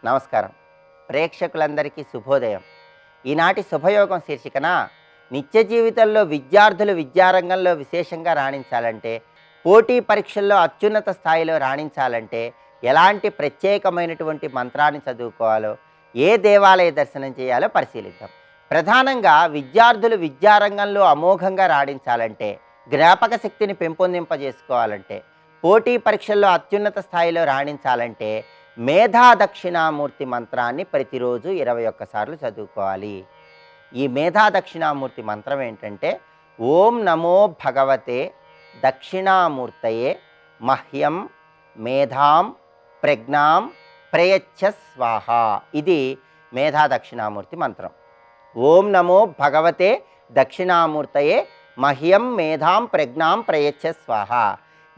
నమస్కారం. ప్రేక్షకులందరికీ శుభోదయం. ఈనాటి శుభయోగం శీర్షికన నిత్య జీవితంలో విద్యార్థులు విద్యారంగంలో విశేషంగా రాణించాలంటే, పోటీ పరీక్షల్లో అత్యున్నత స్థాయిలో రాణించాలంటే ఎలాంటి ప్రత్యేకమైనటువంటి మంత్రాన్ని చదువుకోవాలో, ఏ దేవాలయ దర్శనం చేయాలో పరిశీలిద్దాం. ప్రధానంగా విద్యార్థులు విద్యారంగంలో అమోఘంగా రాణించాలంటే, జ్ఞాపక శక్తిని పెంపొందింపజేసుకోవాలంటే, పోటీ పరీక్షల్లో అత్యున్నత స్థాయిలో రాణించాలంటే మేధా దక్షిణామూర్తి మంత్రాన్ని ప్రతిరోజు 21 సార్లు చదువుకోవాలి. ఈ మేధా దక్షిణామూర్తి మంత్రం ఏంటంటే, ఓం నమో భగవతే దక్షిణామూర్తయే మహ్యం మేధాం ప్రజ్ఞాం ప్రయచ్చ స్వాహ. ఇది మేధా దక్షిణామూర్తి మంత్రం. ఓం నమో భగవతే దక్షిణామూర్తయే మహ్యం మేధాం ప్రజ్ఞాం ప్రయచ్చ స్వాహ.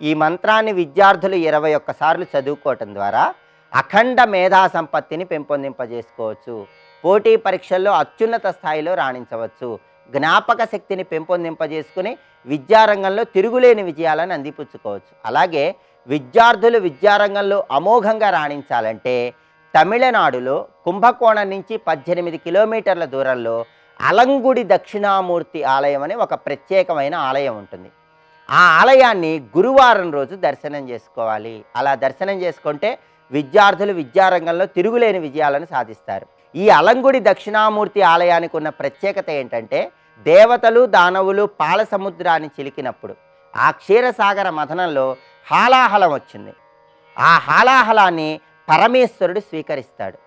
ఈ మంత్రాన్ని విద్యార్థులు 21 సార్లు చదువుకోవటం ద్వారా అఖండ మేధా సంపత్తిని పెంపొందింపజేసుకోవచ్చు. పోటీ పరీక్షల్లో అత్యున్నత స్థాయిలో రాణించవచ్చు. జ్ఞాపక శక్తిని పెంపొందింపజేసుకుని విద్యారంగంలో తిరుగులేని విజయాలను అందిపుచ్చుకోవచ్చు. అలాగే విద్యార్థులు విద్యారంగంలో అమోఘంగా రాణించాలంటే తమిళనాడులో కుంభకోణం నుంచి 18 కిలోమీటర్ల దూరంలో అలంగుడి దక్షిణామూర్తి ఆలయం అనే ఒక ప్రత్యేకమైన ఆలయం ఉంటుంది. ఆ ఆలయాన్ని గురువారం రోజు దర్శనం చేసుకోవాలి. అలా దర్శనం చేసుకుంటే విద్యార్థులు విద్యారంగంలో తిరుగులేని విజయాలను సాధిస్తారు. ఈ అలంగుడి దక్షిణామూర్తి ఆలయానికి ఉన్న ప్రత్యేకత ఏంటంటే, దేవతలు దానవులు పాల సముద్రాన్ని చిలికినప్పుడు ఆ క్షీరసాగర మథనంలో హాలాహలం వచ్చింది. ఆ హాలాహలాన్ని పరమేశ్వరుడు స్వీకరిస్తాడు.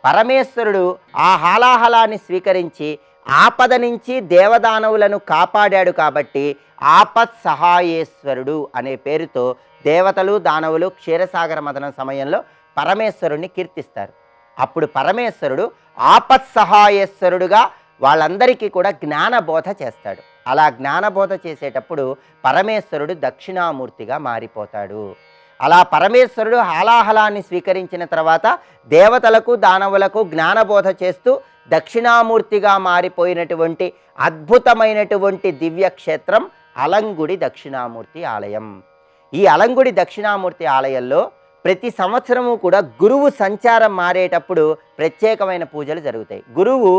పరమేశ్వరుడు ఆ హాలాహలాన్ని స్వీకరించి ఆపద నుంచి దేవదానవులను కాపాడాడు కాబట్టి ఆపత్ సహాయేశ్వరుడు అనే పేరుతో దేవతలు దానవులు క్షీరసాగర మథనం సమయంలో పరమేశ్వరుణ్ణి కీర్తిస్తారు. అప్పుడు పరమేశ్వరుడు ఆపత్ సహాయేశ్వరుడుగా వాళ్ళందరికీ కూడా జ్ఞానబోధ చేస్తాడు. అలా జ్ఞానబోధ చేసేటప్పుడు పరమేశ్వరుడు దక్షిణామూర్తిగా మారిపోతాడు. అలా పరమేశ్వరుడు హాలాహలాన్ని స్వీకరించిన తర్వాత దేవతలకు దానవులకు జ్ఞానబోధ చేస్తూ దక్షిణామూర్తిగా మారిపోయినటువంటి అద్భుతమైనటువంటి దివ్యక్షేత్రం అలంగుడి దక్షిణామూర్తి ఆలయం. ఈ అలంగుడి దక్షిణామూర్తి ఆలయంలో ప్రతి సంవత్సరము కూడా గురువు సంచారం మారేటప్పుడు ప్రత్యేకమైన పూజలు జరుగుతాయి. గురువు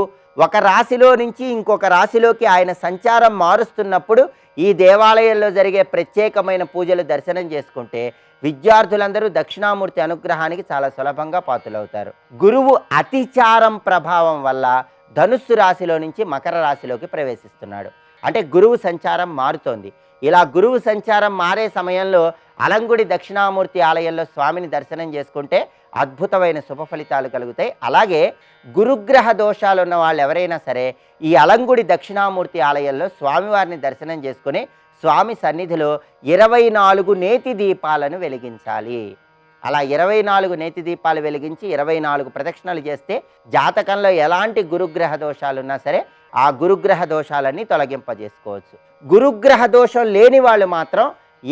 ఒక రాశిలో నుంచి ఇంకొక రాశిలోకి ఆయన సంచారం మారుస్తున్నప్పుడు ఈ దేవాలయంలో జరిగే ప్రత్యేకమైన పూజలు దర్శనం చేసుకుంటే విద్యార్థులందరూ దక్షిణామూర్తి అనుగ్రహానికి చాలా సులభంగా పాత్రులవుతారు. గురువు అతిచారం ప్రభావం వల్ల ధనుస్సు రాశిలో నుంచి మకర రాశిలోకి ప్రవేశిస్తున్నాడు. అంటే గురువు సంచారం మారుతోంది. ఇలా గురువు సంచారం మారే సమయంలో అలంగుడి దక్షిణామూర్తి ఆలయంలో స్వామిని దర్శనం చేసుకుంటే అద్భుతమైన శుభ ఫలితాలు కలుగుతాయి. అలాగే గురుగ్రహ దోషాలు ఉన్న వాళ్ళు ఎవరైనా సరే ఈ అలంగుడి దక్షిణామూర్తి ఆలయంలో స్వామివారిని దర్శనం చేసుకుని స్వామి సన్నిధిలో 24 నేతి దీపాలను వెలిగించాలి. అలా 24 నేతి దీపాలు వెలిగించి 24 ప్రదక్షిణలు చేస్తే జాతకంలో ఎలాంటి గురుగ్రహ దోషాలున్నా సరే ఆ గురుగ్రహ దోషాలన్నీ తొలగింపజేసుకోవచ్చు. గురుగ్రహ దోషం లేని వాళ్ళు మాత్రం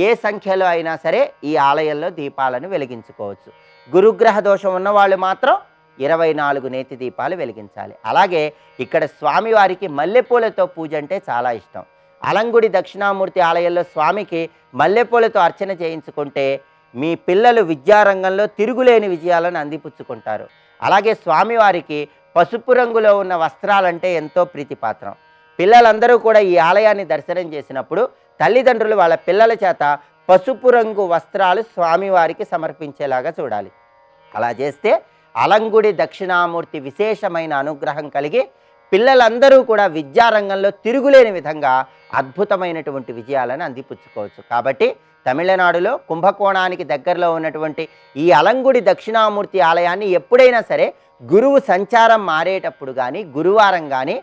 ఏ సంఖ్యలో అయినా సరే ఈ ఆలయంలో దీపాలను వెలిగించుకోవచ్చు. గురుగ్రహ దోషం ఉన్నవాళ్ళు మాత్రం 24 నేతి దీపాలు వెలిగించాలి. అలాగే ఇక్కడ స్వామివారికి మల్లెపూలతో పూజ అంటే చాలా ఇష్టం. అలంగుడి దక్షిణామూర్తి ఆలయంలో స్వామికి మల్లెపూలతో అర్చన చేయించుకుంటే మీ పిల్లలు విద్యారంగంలో తిరుగులేని విజయాలను అందిపుచ్చుకుంటారు. అలాగే స్వామివారికి పసుపు రంగులో ఉన్న వస్త్రాలంటే ఎంతో ప్రీతిపాత్రం. పిల్లలందరూ కూడా ఈ ఆలయాన్ని దర్శనం చేసినప్పుడు తల్లిదండ్రులు వాళ్ళ పిల్లల చేత పసుపు రంగు వస్త్రాలు స్వామివారికి సమర్పించేలాగా చూడాలి. అలా చేస్తే అలంగుడి దక్షిణామూర్తి విశేషమైన అనుగ్రహం కలిగి పిల్లలందరూ కూడా విద్యారంగంలో తిరుగులేని విధంగా అద్భుతమైనటువంటి విజయాలను అందిపుచ్చుకోవచ్చు. కాబట్టి తమిళనాడులో కుంభకోణానికి దగ్గరలో ఉన్నటువంటి ఈ అలంగుడి దక్షిణామూర్తి ఆలయాన్ని ఎప్పుడైనా సరే గురువు సంచారం మారేటప్పుడు కానీ గురువారం కానీ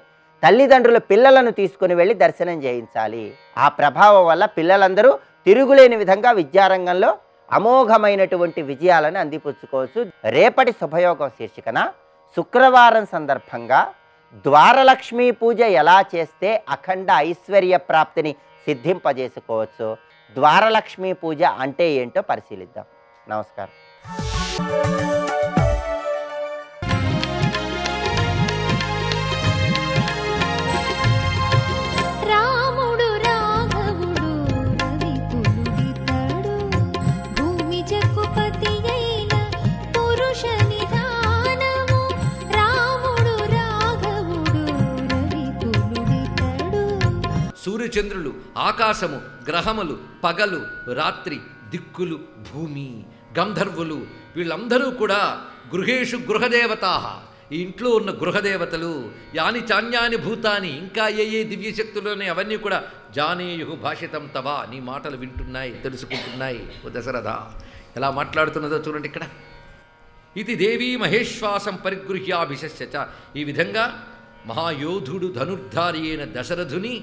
తల్లిదండ్రులు పిల్లలను తీసుకుని వెళ్ళి దర్శనం చేయించాలి. ఆ ప్రభావం వల్ల పిల్లలందరూ తిరుగులేని విధంగా విద్యారంగంలో అమోఘమైనటువంటి విజయాలను అందిపుచ్చుకోవచ్చు. రేపటి శుభయోగం శీర్షికన శుక్రవారం సందర్భంగా ద్వారలక్ష్మీ పూజ ఎలా చేస్తే అఖండ ఐశ్వర్య ప్రాప్తిని సిద్ధింపజేసుకోవచ్చు, ద్వారలక్ష్మీ పూజ అంటే ఏంటో పరిశీలిద్దాం. నమస్కారం. జగపతి అయిన పురుష నిధాన చంద్రులు, ఆకాశము, గ్రహములు, పగలు, రాత్రి, దిక్కులు, భూమి, గంధర్వులు, వీళ్ళందరూ కూడా గృహేషు గృహదేవతా, ఈ ఇంట్లో ఉన్న గృహదేవతలు, యాని చాన్యాని భూతాని, ఇంకా ఏ దివ్యశక్తులోనే అవన్నీ కూడా జానేయు భాషితం తవా, నీ మాటలు వింటున్నాయి, తెలుసుకుంటున్నాయి. ఓ దశరథ ఎలా మాట్లాడుతున్నదో చూడండి ఇక్కడ. ఇది దేవీ మహేశ్వాసం పరిగృహ్యాభిషస్యచ, ఈ విధంగా మహాయోధుడు ధనుర్ధారి అయిన దశరథుని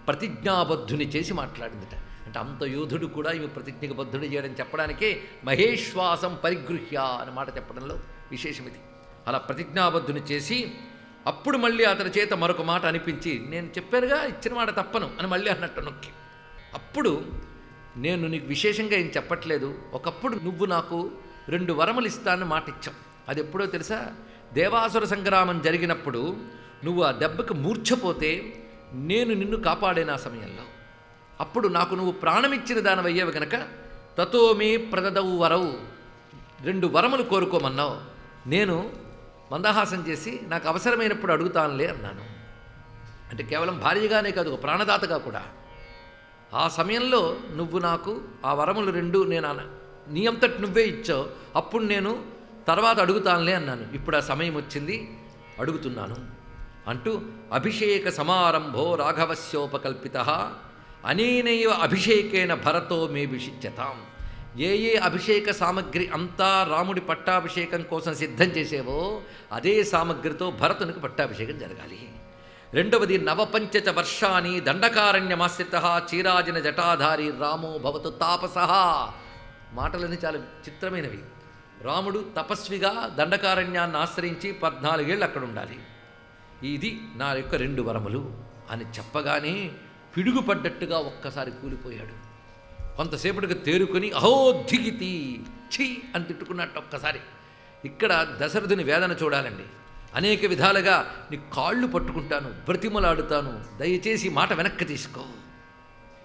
ప్రతిజ్ఞాబద్ధుని చేసి మాట్లాడిందిట. అంటే అంత యోధుడు కూడా ఈమె ప్రతిజ్ఞకు బద్ధుడు చేయడం చెప్పడానికే మహేశ్వాసం పరిగృహ్య అనే మాట చెప్పడంలో విశేషం ఇది. అలా ప్రతిజ్ఞాబద్ధుని చేసి అప్పుడు మళ్ళీ అతని చేత మరొక మాట అనిపించి, నేను చెప్పానుగా ఇచ్చిన మాట తప్పను అని మళ్ళీ అన్నట్టు నొక్కి, అప్పుడు నేను నీకు విశేషంగా ఏం చెప్పట్లేదు, ఒకప్పుడు నువ్వు నాకు 2 వరములు ఇస్తానని మాట ఇచ్చావు. అది ఎప్పుడో తెలుసా? దేవాసుర సంగ్రామం జరిగినప్పుడు నువ్వు ఆ దెబ్బకి మూర్ఛపోతే నేను నిన్ను కాపాడేనా సమయంలో, అప్పుడు నాకు నువ్వు ప్రాణమిచ్చిన దానవయ్యేవి గనక తతో మే ప్రదదవు వరవు, 2 వరములు కోరుకోమన్నావు. నేను మందహాసం చేసి నాకు అవసరమైనప్పుడు అడుగుతానులే అన్నాను. అంటే కేవలం భార్యగానే కాదు, ఒక ప్రాణదాతగా కూడా. ఆ సమయంలో నువ్వు నాకు ఆ వరములు 2 నేను నీ అంతటి నువ్వే ఇచ్చావు, అప్పుడు నేను తర్వాత అడుగుతానులే అన్నాను. ఇప్పుడు ఆ సమయం వచ్చింది, అడుగుతున్నాను అంటూ అభిషేక సమారంభో రాఘవస్యోపకల్పిత అనేనైవ అభిషేకేన భరతో మే విషిచ్యతాం. ఏ అభిషేక సామగ్రి అంతా రాముడి పట్టాభిషేకం కోసం సిద్ధం చేసేవో అదే సామగ్రితో భరతునికి పట్టాభిషేకం జరగాలి. రెండవది నవపంచచ వర్షాన్ని దండకారణ్యమాశ్రిత చీరాజన జటాధారి రామో భవతు తాపసః. మాటలన్నీ చాలా చిత్రమైనవి. రాముడు తపస్విగా దండకారణ్యాన్ని ఆశ్రయించి 14 ఏళ్ళు అక్కడ ఉండాలి. ఇది నా యొక్క 2 వరములు అని చెప్పగానే పిడుగుపడ్డట్టుగా ఒక్కసారి కూలిపోయాడు. కొంతసేపటికి తేరుకొని అహోద్ధిగితి ఛీ అని తిట్టుకున్నట్టు ఒక్కసారి. ఇక్కడ దశరథుని వేదన చూడాలండి. అనేక విధాలుగా నీ కాళ్ళు పట్టుకుంటాను, బ్రతిమలాడుతాను, దయచేసి మాట వెనక్కి తీసుకో,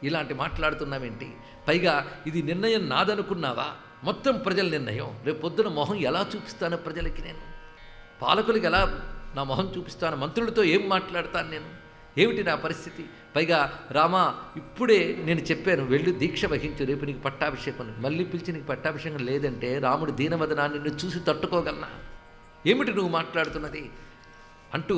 ఇలాంటి మాట్లాడుతున్నావేంటి? పైగా ఇది నిర్ణయం నాదనుకున్నావా? మొత్తం ప్రజల నిర్ణయం. రేపు పొద్దున మొహం ఎలా చూపిస్తాను ప్రజలకి? నేను పాలకులకి ఎలా నా మొహం చూపిస్తాను? మంత్రులతో ఏం మాట్లాడతాను నేను? ఏమిటి నా పరిస్థితి? పైగా రామా, ఇప్పుడే నేను చెప్పాను వెళ్ళి దీక్ష వహించు, రేపు నీకు పట్టాభిషేకం. మళ్ళీ పిలిచి నీకు పట్టాభిషేకం లేదంటే రాముడు దీనవదనాన్ని నిన్ను చూసి తట్టుకోగలనా? ఏమిటి నువ్వు మాట్లాడుతున్నది అంటూ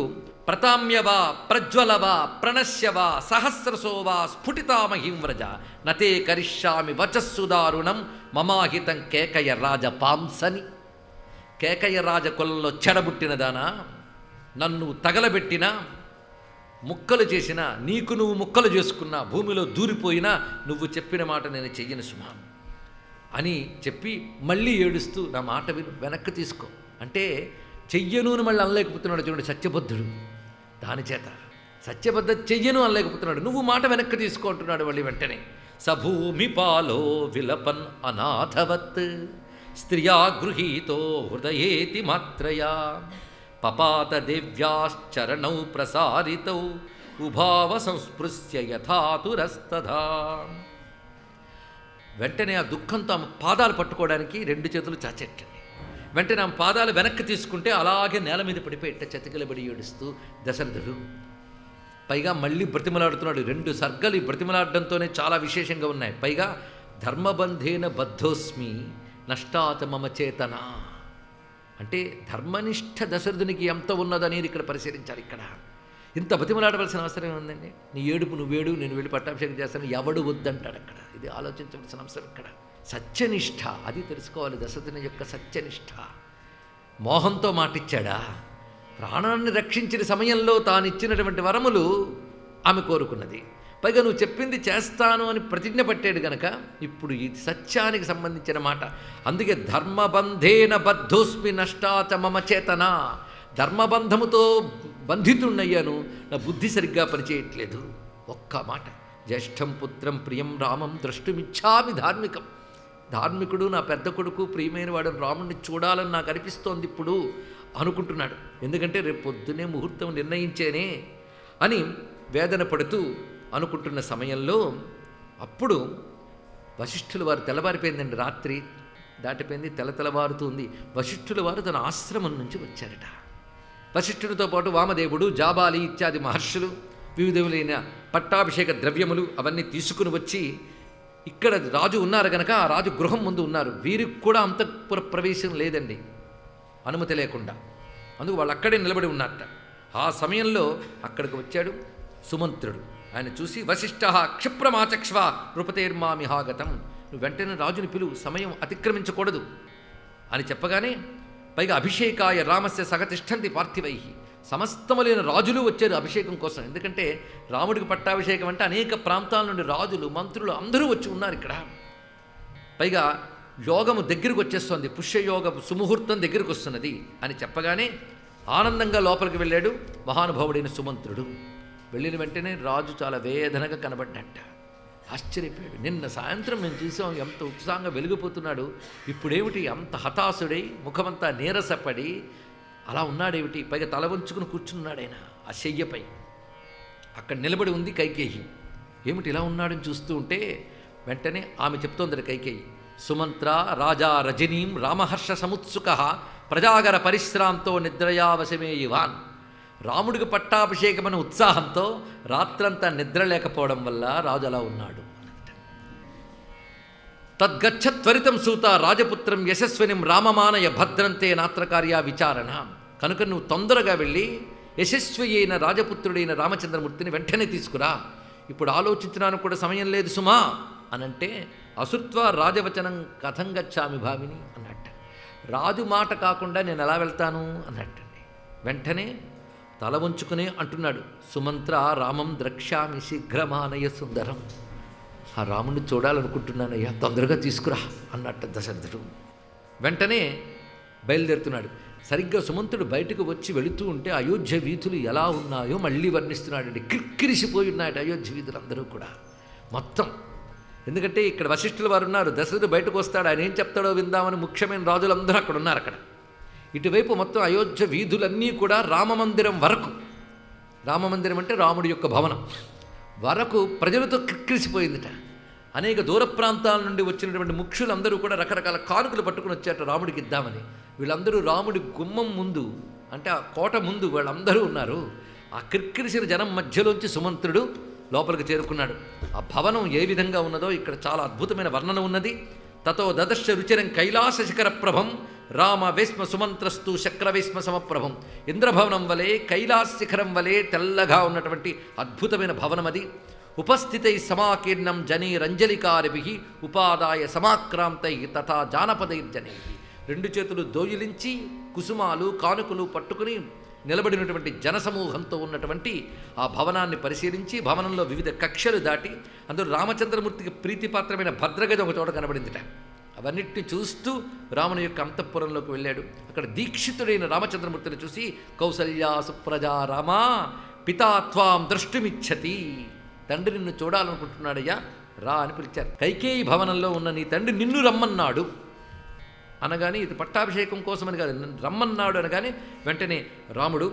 ప్రతామ్యవా ప్రజ్వలవా ప్రణశ్యవా సహస్రసోవా స్ఫుటితామహిం వ్రజ నతే కరిష్యామి వచస్సుదారుణం మమాహితం కేకయ రాజపాంసని. కేకయ రాజకులంలో చెడబుట్టినదానా, నన్ను తగలబెట్టినా, ముక్కలు చేసినా, నీకు నువ్వు ముక్కలు చేసుకున్నా, భూమిలో దూరిపోయినా నువ్వు చెప్పిన మాట నేను చెయ్యను సుమా అని చెప్పి మళ్ళీ ఏడుస్తూ నా మాట విను, వెనక్కి తీసుకో అంటే చెయ్యను అని మళ్ళీ అనలేకపోతున్నాడు. చూడండి సత్యబద్ధుడు. దాని చేత సత్యబద్ధ చెయ్యను అనలేకపోతున్నాడు. నువ్వు మాట వెనక్కి తీసుకో అంటున్నాడు మళ్ళీ వెంటనే. సభూమి పాలో విలపన్ అనాథవత్ స్త్రియా గృహీతో హృదయేతి మాత్రయా పపాత దేవ్యాశ్చరణౌ ప్రసారితౌ ఉభావ సంస్పృశ్య యథాతురస్తథా. వెంటనే ఆ దుఃఖంతో ఆమె పాదాలు పట్టుకోవడానికి 2 చేతులు చాచెట్టండి. వెంటనే ఆమె పాదాలు వెనక్కి తీసుకుంటే అలాగే నేల మీద పడిపోయేట చతికిలబడి ఏడుస్తూ దశరథుడు. పైగా మళ్ళీ బ్రతిమలాడుతున్నాడు. 2 సర్గలు ఈ బ్రతిమలాడడంతోనే చాలా విశేషంగా ఉన్నాయి. పైగా ధర్మబంధేన బద్ధోస్మి నష్టాత మమ చేతన అంటే ధర్మనిష్ట దశరథునికి ఎంత ఉన్నదనేది ఇక్కడ పరిశీలించాలి. ఇక్కడ ఇంత బతిమలాడవలసిన అవసరం ఉందండి. నీ ఏడుపు నువ్వేడు, నేను వెళ్ళి పట్టాభిషేకం చేస్తాను, ఎవడు వద్దంటాడు అక్కడ. ఇది ఆలోచించవలసిన అంశం ఇక్కడ. సత్యనిష్ట అది తెలుసుకోవాలి. దశరథుని యొక్క సత్యనిష్ట. మోహంతో మాటిచ్చాడా? ప్రాణాన్ని రక్షించిన సమయంలో తానిచ్చినటువంటి వరములు ఆమె కోరుకున్నది. పైగా నువ్వు చెప్పింది చేస్తాను అని ప్రతిజ్ఞ పట్టాడు గనక ఇప్పుడు ఇది సత్యానికి సంబంధించిన మాట. అందుకే ధర్మబంధేన బద్ధోస్మి నష్టాచ మమ చేతన. ధర్మబంధముతో బంధితున్నయ్యాను, నా బుద్ధి సరిగ్గా పనిచేయట్లేదు. ఒక్క మాట, జ్యేష్ఠం పుత్రం ప్రియం రామం ద్రష్టుమిచ్చామి ధార్మికం. ధార్మికుడు నా పెద్ద కొడుకు ప్రియమైన వాడు రాముడిని చూడాలని నాకు అనిపిస్తోంది ఇప్పుడు అనుకుంటున్నాడు. ఎందుకంటే రేపు పొద్దునే ముహూర్తం నిర్ణయించేనే అని వేదన పడుతూ అనుకుంటున్న సమయంలో అప్పుడు వశిష్ఠుల వారు, తెల్లవారిపోయిందండి, రాత్రి దాటిపోయింది, తెల్లవారుతుంది. వశిష్ఠుల వారు తన ఆశ్రమం నుంచి వచ్చారట. వశిష్ఠుడితో పాటు వామదేవుడు, జాబాలి ఇత్యాది మహర్షులు వివిధములైన పట్టాభిషేక ద్రవ్యములు అవన్నీ తీసుకుని వచ్చి ఇక్కడ రాజు ఉన్నారు కనుక ఆ రాజు గృహం ముందు ఉన్నారు. వీరికి కూడా అంతఃపుర ప్రవేశం లేదండి, అనుమతి లేకుండా. అందుకు వాళ్ళు అక్కడే నిలబడి ఉన్నారట. ఆ సమయంలో అక్కడికి వచ్చాడు సుమంత్రుడు. ఆయన చూసి వశిష్ఠ క్షిప్రమాచక్ష్వ నృపతేర్మామిహాగతం, నువ్వు వెంటనే రాజుని పిలువు, సమయం అతిక్రమించకూడదు అని చెప్పగానే, పైగా అభిషేకాయ రామస్య సగతిష్టంతి పార్థివై, సమస్తములైన రాజులు వచ్చారు అభిషేకం కోసం. ఎందుకంటే రాముడికి పట్టాభిషేకం అంటే అనేక ప్రాంతాల నుండి రాజులు మంత్రులు అందరూ వచ్చి ఉన్నారు ఇక్కడ. పైగా యోగము దగ్గరికి వచ్చేస్తుంది, పుష్యయోగ సుముహూర్తం దగ్గరికి వస్తున్నది అని చెప్పగానే ఆనందంగా లోపలికి వెళ్ళాడు మహానుభావుడైన సుమంత్రుడు. వెళ్ళిన వెంటనే రాజు చాలా వేదనగా కనబడ్డట. ఆశ్చర్యపోయాడు. నిన్న సాయంత్రం మేము చూసాం ఎంత ఉత్సాహంగా వెలిగిపోతున్నాడు, ఇప్పుడేమిటి అంత హతాశుడై ముఖమంతా నీరసపడి అలా ఉన్నాడేమిటి? పైగా తల వంచుకుని కూర్చున్నాడు ఆయన ఆ శయ్యపై. అక్కడ నిలబడి ఉంది కైకేయి. ఏమిటి ఇలా ఉన్నాడని చూస్తూ ఉంటే వెంటనే ఆమె చెప్తోంది కైకేయి, సుమంత్ర రాజా రజనీం రామహర్ష సముత్సుక ప్రజాగర పరిశ్రాంతో నిద్రయావశమే ఇవాన్. రాముడికి పట్టాభిషేకమైన ఉత్సాహంతో రాత్రంతా నిద్ర లేకపోవడం వల్ల రాజు అలా ఉన్నాడు. తద్గచ్చ త్వరితం సూత రాజపుత్రం యశస్వినిం రామమానయ భద్రంతే నాత్రకార్య విచారణ. కనుక నువ్వు తొందరగా వెళ్ళి యశస్వి అయిన రాజపుత్రుడైన రామచంద్రమూర్తిని వెంటనే తీసుకురా, ఇప్పుడు ఆలోచించడానికి కూడా సమయం లేదు సుమా అనంటే, అసుత్వ రాజవచనం కథం గచ్చామి భావిని అన్నట్ట. రాజు మాట కాకుండా నేను ఎలా వెళ్తాను అన్నట్టండి. వెంటనే తల వంచుకునే అంటున్నాడు, సుమంత్ర రామం ద్రక్ష్యామి శీఘ్రమానయ సుందరం. ఆ రాముడిని చూడాలనుకుంటున్నానయ్యా, తొందరగా తీసుకురా అన్నట్ట దశరథుడు. వెంటనే బయలుదేరుతున్నాడు. సరిగ్గా సుమంతుడు బయటకు వచ్చి వెళుతూ ఉంటే అయోధ్య వీధులు ఎలా ఉన్నాయో మళ్ళీ వర్ణిస్తున్నాడండి. కిక్కిరిసిపోయి ఉన్నాయట అయోధ్య వీధులు అందరూ కూడా మొత్తం. ఎందుకంటే ఇక్కడ వశిష్ఠుల వారు ఉన్నారు, దశరథుడు బయటకు వస్తాడు, ఆయన ఏం చెప్తాడో విందామని ముఖ్యమైన రాజులందరూ అక్కడ ఉన్నారు. అక్కడ ఇటువైపు మొత్తం అయోధ్య వీధులన్నీ కూడా రామమందిరం వరకు, రామమందిరం అంటే రాముడి యొక్క భవనం వరకు ప్రజలతో కిక్కిరిసిపోయిందిట. అనేక దూర ప్రాంతాల నుండి వచ్చినటువంటి ముఖ్యులందరూ కూడా రకరకాల కానుకలు పట్టుకుని వచ్చారట రాముడికి ఇద్దామని. వీళ్ళందరూ రాముడి గుమ్మం ముందు అంటే ఆ కోట ముందు వాళ్ళందరూ ఉన్నారు. ఆ కిక్కిరిసిన జనం మధ్యలోంచి సుమంత్రుడు లోపలికి చేరుకున్నాడు. ఆ భవనం ఏ విధంగా ఉన్నదో ఇక్కడ చాలా అద్భుతమైన వర్ణన ఉన్నది. తతో దదర్శ రుచిరం కైలాస శిఖర ప్రభం రామ వేస్మ సుమంత్రస్తు శక్రవేస్మ సమప్రభం. ఇంద్రభవనం వలె కైలాస శిఖరం వలె తెల్లగా ఉన్నటువంటి అద్భుతమైన భవనం అది. ఉపస్థితై సమాకీర్ణం జనైరంజలికారిభి ఉపాదాయ సమాక్రాంతై తథా జానపదైర్జనై. రెండు చేతులు దోయిలించి కుసుమాలు కానుకలు పట్టుకుని నిలబడినటువంటి జనసమూహంతో ఉన్నటువంటి ఆ భవనాన్ని పరిశీలించి భవనంలో వివిధ కక్షలు దాటి అందులో రామచంద్రమూర్తికి ప్రీతిపాత్రమైన భద్రగజ ఒక చోట కనబడిందిట. అవన్నిటిని చూస్తూ రాముని యొక్క అంతఃపురంలోకి వెళ్ళాడు. అక్కడ దీక్షితుడైన రామచంద్రమూర్తిని చూసి, కౌసల్యా సుప్రజా రామా పితా త్వాం ద్రష్టుమిచ్చతి, తండ్రి నిన్ను చూడాలనుకుంటున్నాడయ్యా రా అని పిలిచారు. కైకేయి భవనంలో ఉన్న నీ తండ్రి నిన్ను రమ్మన్నాడు అనగానే, ఇది పట్టాభిషేకం కోసమని కాదు, రమ్మన్నాడు అనగానే వెంటనే రాముడు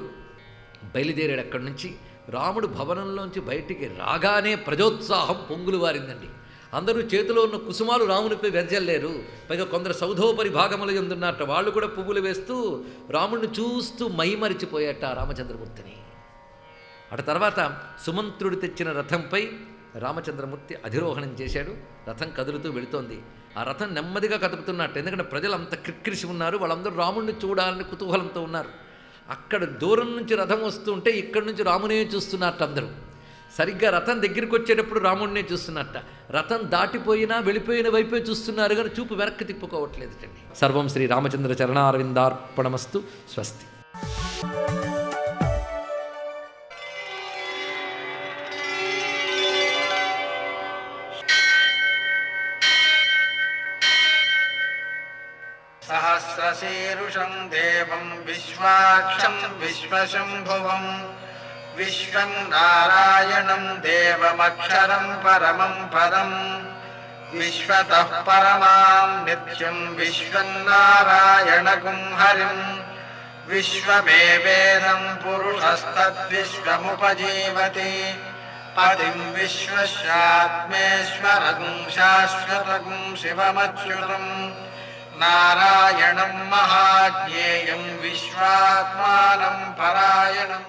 బయలుదేరాడు అక్కడి నుంచి. రాముడు భవనంలోంచి బయటికి రాగానే ప్రజోత్సాహం పొంగులు వారిందండి. అందరూ చేతిలో ఉన్న కుసుమాలు రామునిపై వెదజల్లేరు. పైగా కొందరు సౌధోపరి భాగములు ఎందున్నట్ట వాళ్ళు కూడా పువ్వులు వేస్తూ రాముడిని చూస్తూ మైమరిచిపోయాట రామచంద్రమూర్తిని. అటు తర్వాత సుమంత్రుడు తెచ్చిన రథంపై రామచంద్రమూర్తి అధిరోహణం చేశాడు. రథం కదులుతూ వెళుతోంది. ఆ రథం నెమ్మదిగా కదుపుతున్నట్టు, ఎందుకంటే ప్రజలు అంత క్రిక్కిరిసి ఉన్నారు, వాళ్ళందరూ రాముడిని చూడాలని కుతూహలంతో ఉన్నారు. అక్కడ దూరం నుంచి రథం వస్తూ ఉంటే ఇక్కడి నుంచి రామునే చూస్తున్నట్టు అందరూ. సరిగ్గా రథం దగ్గరికి వచ్చేటప్పుడు రాముడినే చూస్తున్నట్ట. రథం దాటిపోయినా వెళ్ళిపోయిన వైపే చూస్తున్నారు కానీ చూపు వెనక్కి తిప్పుకోవట్లేదు. సర్వం శ్రీ రామచంద్ర చరణారవిందార్పణమస్తు. స్వస్తి. సహస్రశీరుషం దేవం విశ్వాక్షం విశ్వశంభువం విశ్వం నారాయణం దేవమక్షరం పరమం పదం విశ్వతః పరమాం నిత్యం విశ్వం నారాయణగుం హరిం విశ్వమేవేదం పురుషస్తద్విశ్వముపజీవతి పదిం విశ్వస్యాత్మేశ్వరగుం శాశ్వతగుం శివమచ్యుతం నారాయణం మహాజ్ఞేయం విశ్వాత్మానం పరాయణం.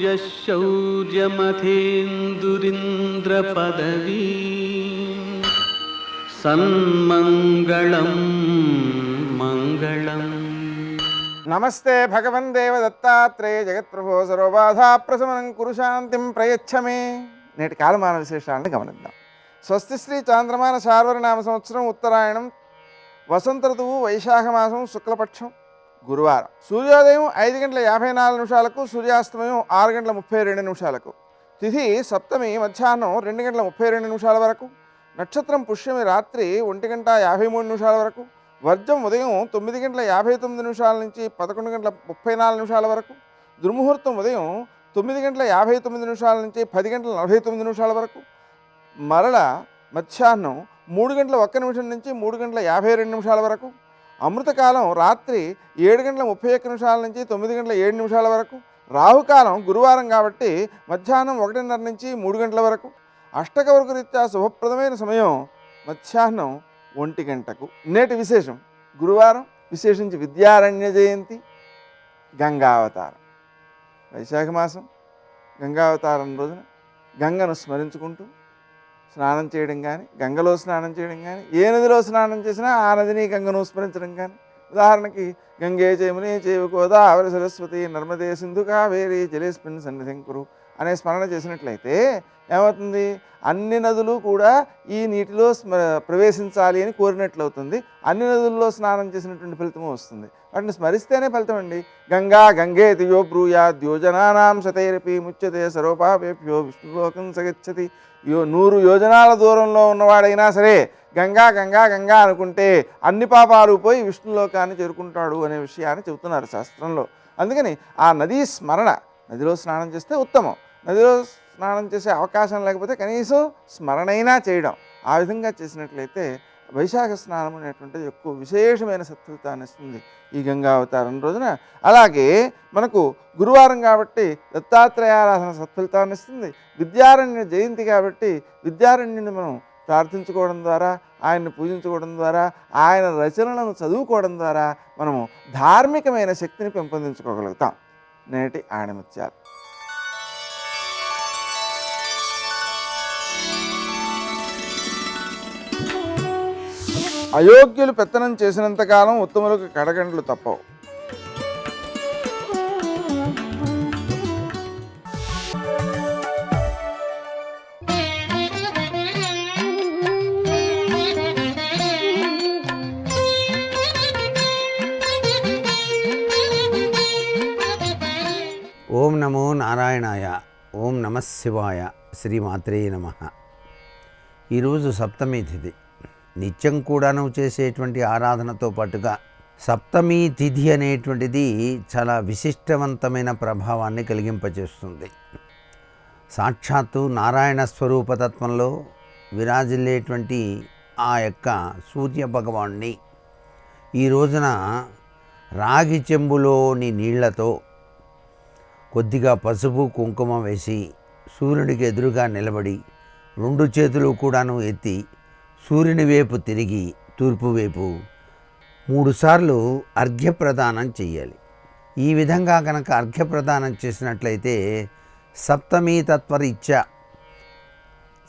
शौर्यमथेन्दुरिन्द्रपदवी सन्मङ्गलं मङ्गलम्। నమస్తే భగవన్ దేవ దత్తాత్రేయ జగత్ప్రభో సర్వబాధా ప్రశమనం కురు శాంతిం ప్రయచ్చమే. నేటి కాలమాన విశేషాలను గమనిద్దాం. స్వస్తి శ్రీ చాంద్రమాన శార్వరినామ సంవత్సరం ఉత్తరాయణం, వసంత ఋతువు, వైశాఖ మాసం, శుక్లపక్షం, గురువారం. సూర్యోదయం 5:54, సూర్యాస్తమయం 6:32. తిథి సప్తమి మధ్యాహ్నం 2:32 వరకు. నక్షత్రం పుష్యమి రాత్రి 1:53 వరకు. వర్జం ఉదయం 9:59 నుంచి 11:34 వరకు. దుర్ముహూర్తం ఉదయం 9:59 నుంచి 10:49 వరకు. మరల మధ్యాహ్నం 3:01 నుంచి 3:52 వరకు. అమృతకాలం రాత్రి 7:31 నుంచి 9:07 వరకు. రాహుకాలం గురువారం కాబట్టి మధ్యాహ్నం 1:30 నుంచి 3 గంటల వరకు. అష్టకవర్గ రీత్యా శుభప్రదమైన సమయం మధ్యాహ్నం 1 గంటకు. నేటి విశేషం గురువారం, విశేషించి విద్యారణ్య జయంతి, గంగావతారం. వైశాఖ మాసం గంగావతారం రోజున గంగను స్మరించుకుంటూ స్నానం చేయడం కానీ, గంగలో స్నానం చేయడం కానీ, ఏ నదిలో స్నానం చేసినా ఆ నదిని గంగను స్మరించడం కానీ. ఉదాహరణకి గంగే చయమునే చేవ గోదావరి సరస్వతి నర్మదే సింధు కావేరి జలేస్మిన్ సన్నిధిం కురు అనే స్మరణ చేసినట్లయితే ఏమవుతుంది? అన్ని నదులు కూడా ఈ నీటిలో ప్రవేశించాలి అని కోరినట్లు అవుతుంది. అన్ని నదుల్లో స్నానం చేసినటువంటి ఫలితము వస్తుంది. వాటిని స్మరిస్తేనే ఫలితం అండి. గంగా గంగేతి యో బ్రూయాద్యోజనానాం శతైరపి ముచ్యతే సర్వపాపేభ్యో విష్ణులోకం సగచ్చతి. 100 యోజనాల దూరంలో ఉన్నవాడైనా సరే గంగా గంగా గంగా అనుకుంటే అన్ని పాపాలు పోయి విష్ణులోకాన్ని చేరుకుంటాడు అనే విషయాన్ని చెబుతున్నారు శాస్త్రంలో. అందుకని ఆ నదీ స్మరణ, నదిలో స్నానం చేస్తే ఉత్తమం. నదిలో స్నానం చేసే అవకాశం లేకపోతే కనీసం స్మరణైనా చేయడం. ఆ విధంగా చేసినట్లయితే వైశాఖ స్నానం అనేటువంటిది ఎక్కువ విశేషమైన సత్ఫలితాన్ని ఇస్తుంది ఈ గంగావతారం రోజున. అలాగే మనకు గురువారం కాబట్టి దత్తాత్రేయారాధన సత్ఫలితాన్ని ఇస్తుంది. విద్యారణ్య జయంతి కాబట్టి విద్యారణ్యుని మనం ప్రార్థించుకోవడం ద్వారా, ఆయన్ని పూజించుకోవడం ద్వారా, ఆయన రచనలను చదువుకోవడం ద్వారా మనము ధార్మికమైన శక్తిని పెంపొందించుకోగలుగుతాం. నేటి ఆణిముత్యాలు. అయోగ్యులు పెత్తనం చేసినంతకాలం ఉత్తములకు కడగండ్లు తప్పవు. ఓం నమో నారాయణాయ. ఓం నమః శివాయ. శ్రీమాత్రే నమః. ఈరోజు సప్తమి తిథి. నిత్యం కూడాను చేసేటువంటి ఆరాధనతో పాటుగా సప్తమి తిథి అనేటువంటిది చాలా విశిష్టవంతమైన ప్రభావాన్ని కలిగింపచేస్తుంది. సాక్షాత్తు నారాయణ స్వరూపతత్వంలో విరాజిల్లేటువంటి ఆ యొక్క సూర్య భగవాన్ని ఈ రోజున రాగి చెంబులోని నీళ్లతో కొద్దిగా పసుపు కుంకుమ వేసి సూర్యుడికి ఎదురుగా నిలబడి 2 చేతులు కూడాను ఎత్తి సూర్యుని వైపు తిరిగి తూర్పు వైపు 3 సార్లు అర్ఘ్యప్రదానం చేయాలి. ఈ విధంగా కనుక అర్ఘ్యప్రదానం చేసినట్లయితే సప్తమీ తత్వరీత్యా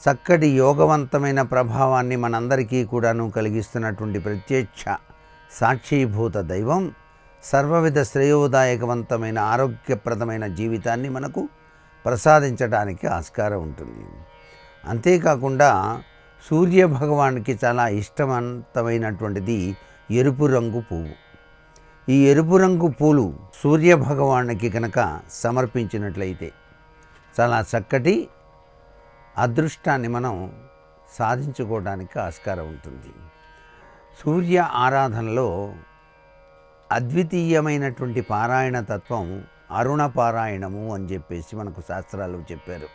చక్కటి యోగవంతమైన ప్రభావాన్ని మనందరికీ కూడాను కలిగిస్తున్నటువంటి ప్రత్యక్ష సాక్షీభూత దైవం సర్వవిధ శ్రేయోదాయకవంతమైన ఆరోగ్యప్రదమైన జీవితాన్ని మనకు ప్రసాదించడానికి ఆస్కారం ఉంటుంది. అంతేకాకుండా సూర్యభగవానికి చాలా ఇష్టవంతమైనటువంటిది ఎరుపు రంగు పువ్వు. ఈ ఎరుపు రంగు పూలు సూర్యభగవానికి కనుక సమర్పించినట్లయితే చాలా చక్కటి అదృష్టాన్ని మనం సాధించుకోవడానికి ఆస్కారం ఉంటుంది. సూర్య ఆరాధనలో అద్వితీయమైనటువంటి పారాయణ తత్వం అరుణ పారాయణము అని చెప్పేసి మనకు శాస్త్రాలు చెప్పారు.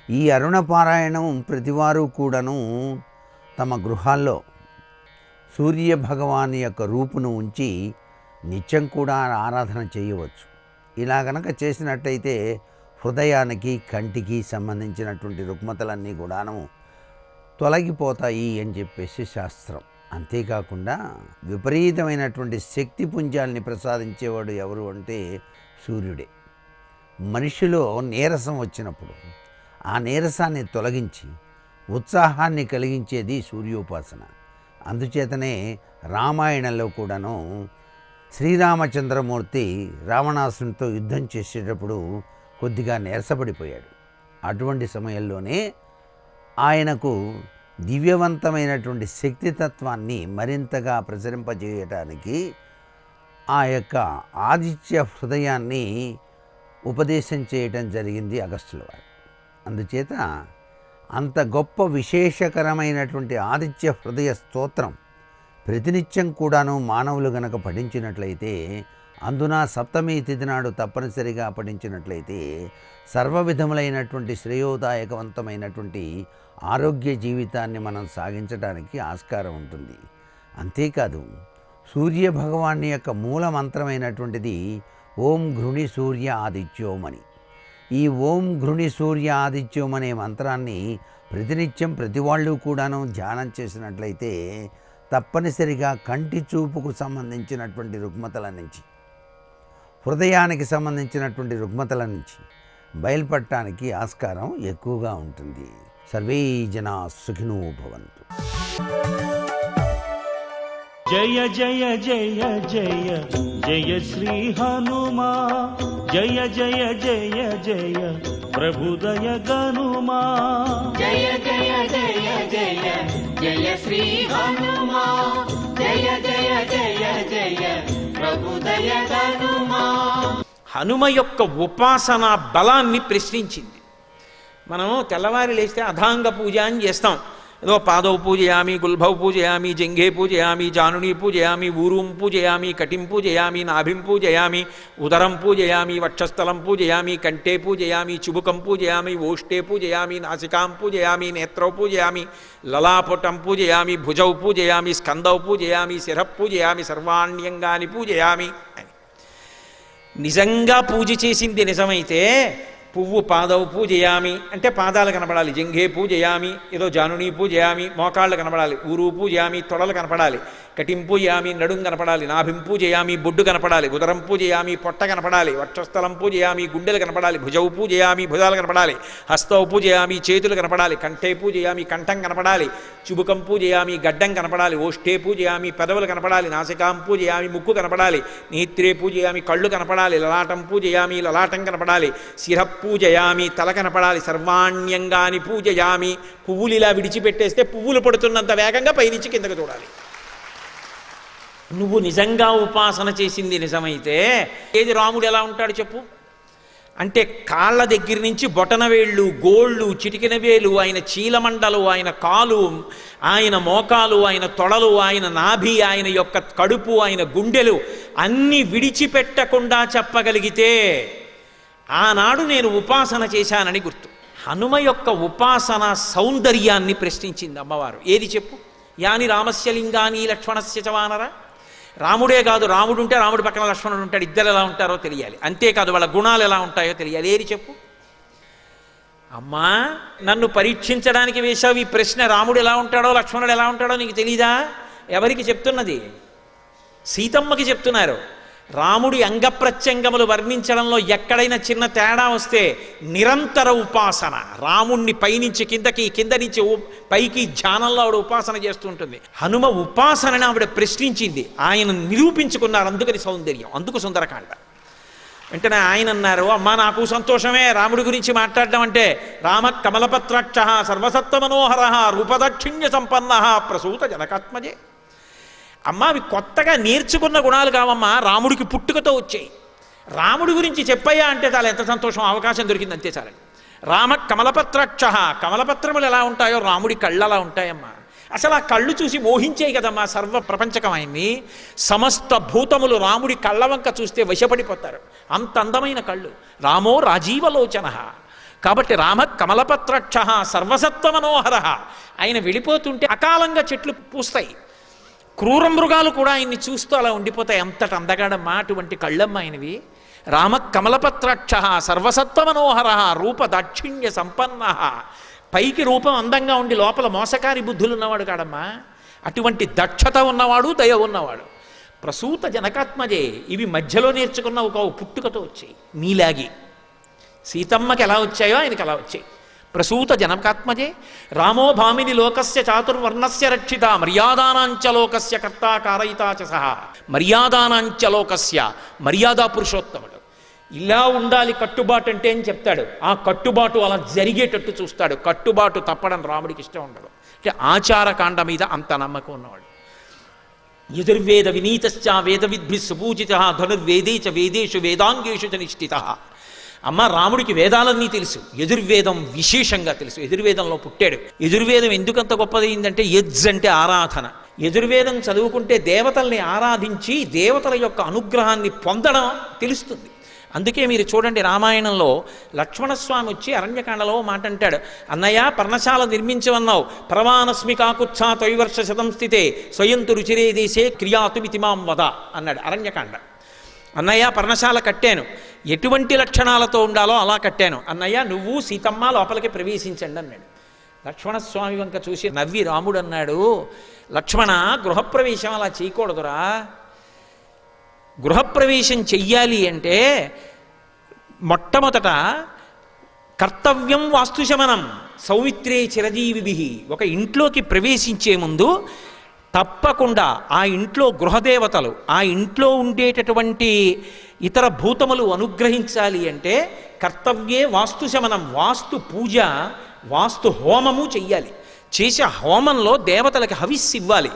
ఈ అరుణ పారాయణం ప్రతివారు కూడాను తమ గృహాల్లో సూర్య భగవాన్ యొక్క రూపును ఉంచి నిత్యం కూడా ఆరాధన చేయవచ్చు. ఇలా కనుక చేసినట్టయితే హృదయానికి కంటికి సంబంధించినటువంటి రుగ్మతలన్నీ కూడాను తొలగిపోతాయి అని చెప్పేసి శాస్త్రం. అంతేకాకుండా విపరీతమైనటువంటి శక్తి పుంజాల్ని ప్రసాదించేవాడు ఎవరు అంటే సూర్యుడే. మనిషిలో నీరసం వచ్చినప్పుడు ఆ నీరసాన్ని తొలగించి ఉత్సాహాన్ని కలిగించేది సూర్యోపాసన. అందుచేతనే రామాయణంలో కూడాను శ్రీరామచంద్రమూర్తి రావణాసునితో యుద్ధం చేసేటప్పుడు కొద్దిగా నీరసపడిపోయాడు. అటువంటి సమయంలోనే ఆయనకు దివ్యవంతమైనటువంటి శక్తితత్వాన్ని మరింతగా ప్రసరింపజేయటానికి ఆ యొక్క ఆదిత్య హృదయాన్ని ఉపదేశం చేయటం జరిగింది అగస్త్యుల వారు. అందుచేత అంత గొప్ప విశేషకరమైనటువంటి ఆదిత్య హృదయ స్తోత్రం ప్రతినిత్యం కూడాను మానవులు గనక పఠించినట్లయితే, అందున సప్తమి తిథి నాడు తప్పనిసరిగా పఠించినట్లయితే సర్వ విధములైనటువంటి శ్రేయోదాయకవంతమైనటువంటి ఆరోగ్య జీవితాన్ని మనం సాగించడానికి ఆస్కారం ఉంటుంది. అంతేకాదు సూర్య భగవాన్ని యొక్క మూల మంత్రమైనటువంటిది ఓం ఘృణి సూర్య ఆదిత్యోం అని. ఈ ఓం ఘృణి సూర్య ఆదిత్యం అనే మంత్రాన్ని ప్రతినిత్యం ప్రతి వాళ్ళు కూడాను ధ్యానం చేసినట్లయితే తప్పనిసరిగా కంటి చూపుకు సంబంధించినటువంటి రుగ్మతల నుంచి, హృదయానికి సంబంధించినటువంటి రుగ్మతల నుంచి బయలుపడటానికి ఆస్కారం ఎక్కువగా ఉంటుంది. సర్వే జనా సుఖినో భవంతు. జయ జయ జయ జయ జయ శ్రీ హనుమా, జయ జయ జయ జయ ప్రభుదయ గనుమా. జయ జయ జయ జయ జయ శ్రీ హనుమా, జయ జయ జయ జయ ప్రభుదయ హనుమా. హనుమ యొక్క ఉపాసన బలాన్ని ప్రశ్నించింది. మనం తెల్లవారి లేస్తే అధాంగ పూజ అని చేస్తాం. ఏదో పాదౌ పూజయామి, గుల్భౌ పూజయామి, జంఘే పూజయామి, జానుని పూజయామి, ఊరుం పూజయామి, కటిం పూజయామి, నాభిం పూజయామి, ఉదరం పూజయామి, వక్షస్థలం పూజయామి, కంఠే పూజయామి, చుబుకం పూజయామి, ఓష్టే పూజయామి, నాసికాం పూజయామి, నేత్రౌ పూజయామి, లలాపుటం పూజయామి, భుజౌ పూజయామి, స్కందౌ పూజయామి, శిర పూజయామి, సర్వాణ్యంగాని పూజయామి అని. నిజంగా పూజ చేసింది నిజమైతే పువ్వు పాదౌ పూజయామి అంటే పాదాలు కనపడాలి, జంఘే పూజయామి ఏదో జానుని పూజయామి మోకాళ్ళు కనపడాలి, ఊరు పూజయామి తొడలు కనపడాలి, కటిం పూజయామి నడుం కనపడాలి, నాభిం పూజయామి బొడ్డు కనపడాలి, ఉదరం పూజయామి పొట్ట కనపడాలి, వక్షస్థలం పూజయామి గుండెలు కనపడాలి, భుజౌ పూజయామి భుజాలు కనపడాలి, హస్తౌ పూజయామి చేతులు కనపడాలి, కంఠే పూజయామి కంఠం కనపడాలి, చుబుకం పూజయామి గడ్డం కనపడాలి, ఓష్ఠే పూజయామి పెదవులు కనపడాలి, నాసికాం పూజయామి ముక్కు కనపడాలి, నేత్రే పూజయామి కళ్ళు కనపడాలి, లలాటం పూజయామి లలాటం కనపడాలి, శిర పూజయామి తల కనపడాలి, సర్వాణ్యంగాని పూజయామి. పువ్వులు ఇలా విడిచిపెట్టేస్తే పువ్వులు పడుతున్నంత వేగంగా పైనుంచి కిందకు చూడాలి. నువ్వు నిజంగా ఉపాసన చేసింది నిజమైతే ఏది రాముడు ఎలా ఉంటాడు చెప్పు అంటే, కాళ్ళ దగ్గర నుంచి బొటనవేళ్ళు, గోళ్ళు, చిటికిన వేలు, ఆయన చీలమండలు, ఆయన కాలు, ఆయన మోకాలు, ఆయన తొడలు, ఆయన నాభి, ఆయన యొక్క కడుపు, ఆయన గుండెలు అన్నీ విడిచిపెట్టకుండా చెప్పగలిగితే ఆనాడు నేను ఉపాసన చేశానని గుర్తు. హనుమ యొక్క ఉపాసన సౌందర్యాన్ని ప్రశ్నించింది అమ్మవారు. ఏది చెప్పు? యాని రామస్య లింగాని లక్ష్మణస్య చవానర. రాముడే కాదు, రాముడు ఉంటే రాముడి పక్కన లక్ష్మణుడు ఉంటాడు, ఇద్దరు ఎలా ఉంటారో తెలియాలి. అంతేకాదు వాళ్ళ గుణాలు ఎలా ఉంటాయో తెలియాలి. ఏది చెప్పు? అమ్మా నన్ను పరీక్షించడానికి వేశావు ఈ ప్రశ్న. రాముడు ఎలా ఉంటాడో లక్ష్మణుడు ఎలా ఉంటాడో నీకు తెలీదా? ఎవరికి చెప్తున్నది? సీతమ్మకి చెప్తున్నారు. రాముడి అంగప్రత్యంగములు వర్ణించడంలో ఎక్కడైనా చిన్న తేడా వస్తే నిరంతర ఉపాసన, రాముణ్ణి పైనుంచి కిందకి, కింద నుంచి పైకి ధ్యానంలో ఆవిడ ఉపాసన చేస్తూ ఉంటుంది. హనుమ ఉపాసనని ఆవిడ ప్రశ్నించింది, ఆయన నిరూపించుకున్నారు. అందుకని సౌందర్యం, అందుకు సుందరకాండ. వెంటనే ఆయన అన్నారు, అమ్మా నాకు సంతోషమే రాముడి గురించి మాట్లాడడం అంటే. రామ కమలపత్రాక్ష సర్వసత్వ మనోహర రూపదాక్షిణ్య సంపన్న ప్రసూత జనకాత్మజే. అమ్మ అవి కొత్తగా నేర్చుకున్న గుణాలు కావమ్మా, రాముడికి పుట్టుకతో వచ్చాయి. రాముడి గురించి చెప్పయ్యా అంటే చాలా ఎంత సంతోషం, అవకాశం దొరికింది అంతే చాలండి. రామ కమలపత్రాక్ష, కమలపత్రములు ఎలా ఉంటాయో రాముడి కళ్ళు అలా ఉంటాయమ్మా. అసలు ఆ కళ్ళు చూసి మోహించేయి కదమ్మా సర్వ ప్రపంచకమైంది. సమస్త భూతములు రాముడి కళ్ళ వంక చూస్తే వశపడిపోతారు, అంత అందమైన కళ్ళు. రామో రాజీవలోచన. కాబట్టి రామ కమలపత్రాక్ష సర్వసత్వ మనోహర. ఆయన వెళ్ళిపోతుంటే అకాలంగా చెట్లు పూస్తాయి, క్రూర మృగాలు కూడా ఆయన్ని చూస్తూ అలా ఉండిపోతాయి. అంతటి అందగాడమ్మా అటువంటి కళ్ళమ్మ ఆయనవి. రామ కమలపత్రాక్ష సర్వసత్వ మనోహర రూప దాక్షిణ్య సంపన్న. పైకి రూపం అందంగా ఉండి లోపల మోసకారి బుద్ధులు ఉన్నవాడు కాడమ్మా. అటువంటి దక్షత ఉన్నవాడు, దయ ఉన్నవాడు. ప్రసూత జనకాత్మజే. ఇవి మధ్యలో నేర్చుకున్న ఒక పుట్టుకతో వచ్చాయి నీలాగి. సీతమ్మకి ఎలా వచ్చాయో ఆయనకి అలా వచ్చాయి. ప్రసూత జనకాత్మజే రామో భామిని లోకస్య చాతుర్వర్ణస్య రక్షిత మర్యాదానాంచ లోకస్య కర్త కారయితా చ సహా. మర్యాదానాంచ లోకస్య, మర్యాదా పురుషోత్తముడు. ఇలా ఉండాలి కట్టుబాటు అంటే అని చెప్తాడు. ఆ కట్టుబాటు అలా జరిగేటట్టు చూస్తాడు. కట్టుబాటు తప్పడం రాముడికి ఇష్టం ఉండదు. అంటే ఆచారకాండ మీద అంత నమ్మకం ఉన్నవాడు. యజుర్వేద వినీతశ్చ వేద విద్భి సుపూజిత ధనుర్వేదే చ వేదేషు వేదాంగేషు చ నిష్ఠిత. అమ్మ రాముడికి వేదాలన్నీ తెలుసు, యజుర్వేదం విశేషంగా తెలుసు. యజుర్వేదంలో పుట్టాడు. యజుర్వేదం ఎందుకంత గొప్పదైందంటే యజ్ అంటే ఆరాధన. యజుర్వేదం చదువుకుంటే దేవతల్ని ఆరాధించి దేవతల యొక్క అనుగ్రహాన్ని పొందడం తెలుస్తుంది. అందుకే మీరు చూడండి రామాయణంలో లక్ష్మణస్వామి వచ్చి అరణ్యకాండలో మాట అంటాడు, అన్నయ్య పర్ణశాల నిర్మించమన్నావు, పరమానస్మి కాకుచ్ఛా త్రైవర్ష శతం స్థితే స్వయంతు రుచిరే దేశే క్రియాతుమితిమాం వద అన్నాడు అరణ్యకాండ. అన్నయ్య పర్ణశాల కట్టాను, ఎటువంటి లక్షణాలతో ఉండాలో అలా కట్టాను, అన్నయ్య నువ్వు సీతమ్మ లోపలికి ప్రవేశించండి అన్నాడు. లక్ష్మణస్వామి వంక చూసి నవ్వి రాముడు అన్నాడు, లక్ష్మణ గృహప్రవేశం అలా చేయకూడదురా. గృహప్రవేశం చెయ్యాలి అంటే మొట్టమొదట కర్తవ్యం వాస్తుశమనం సౌమిత్రే చిరజీవిభి. ఒక ఇంట్లోకి ప్రవేశించే ముందు తప్పకుండా ఆ ఇంట్లో గృహదేవతలు, ఆ ఇంట్లో ఉండేటటువంటి ఇతర భూతములు అనుగ్రహించాలి అంటే కర్తవ్యే వాస్తుశమనం, వాస్తు పూజ, వాస్తు హోమము చెయ్యాలి. చేసే హోమంలో దేవతలకి హవిస్సు ఇవ్వాలి.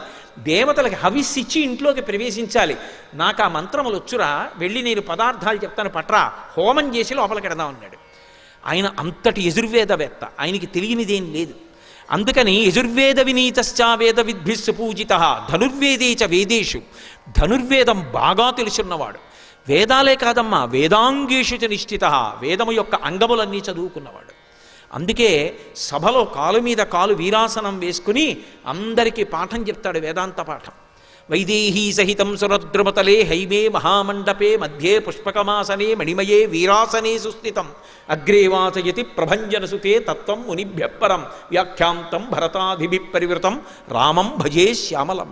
దేవతలకి హవిస్సు ఇచ్చి ఇంట్లోకి ప్రవేశించాలి. నాకు ఆ మంత్రములు వచ్చురా, వెళ్ళి నేను పదార్థాలు చెప్తాను పట్రా, హోమం చేసి లోపలికి ఎడదాం అన్నాడు. ఆయన అంతటి యజుర్వేదవేత్త, ఆయనకి తెలియనిదేం లేదు. అందుకని యజుర్వేద వినీతశ్చ వేద విద్భిస్సు పూజిత ధనుర్వేదే చ వేదేషు. ధనుర్వేదం బాగా తెలుసున్నవాడు. వేదాలే కాదమ్మా వేదాంగేషు చ నిష్ఠిత, వేదము యొక్క అంగములన్నీ చదువుకున్నవాడు. అందుకే సభలో కాలు మీద కాలు వీరాసనం వేసుకుని అందరికీ పాఠం చెప్తాడు, వేదాంత పాఠం. వైదేహీ సహితం సురద్రుమతలే హైమే మహామండపే మధ్యే పుష్పకమాసనే మణిమయే వీరాసనే సుస్థితం అగ్రే వాచయతి ప్రభంజనసుతే తత్వం మునిభ్యపరం వ్యాఖ్యాంతం భరతాదిభి పరివృతం రామం భజే శ్యామలం.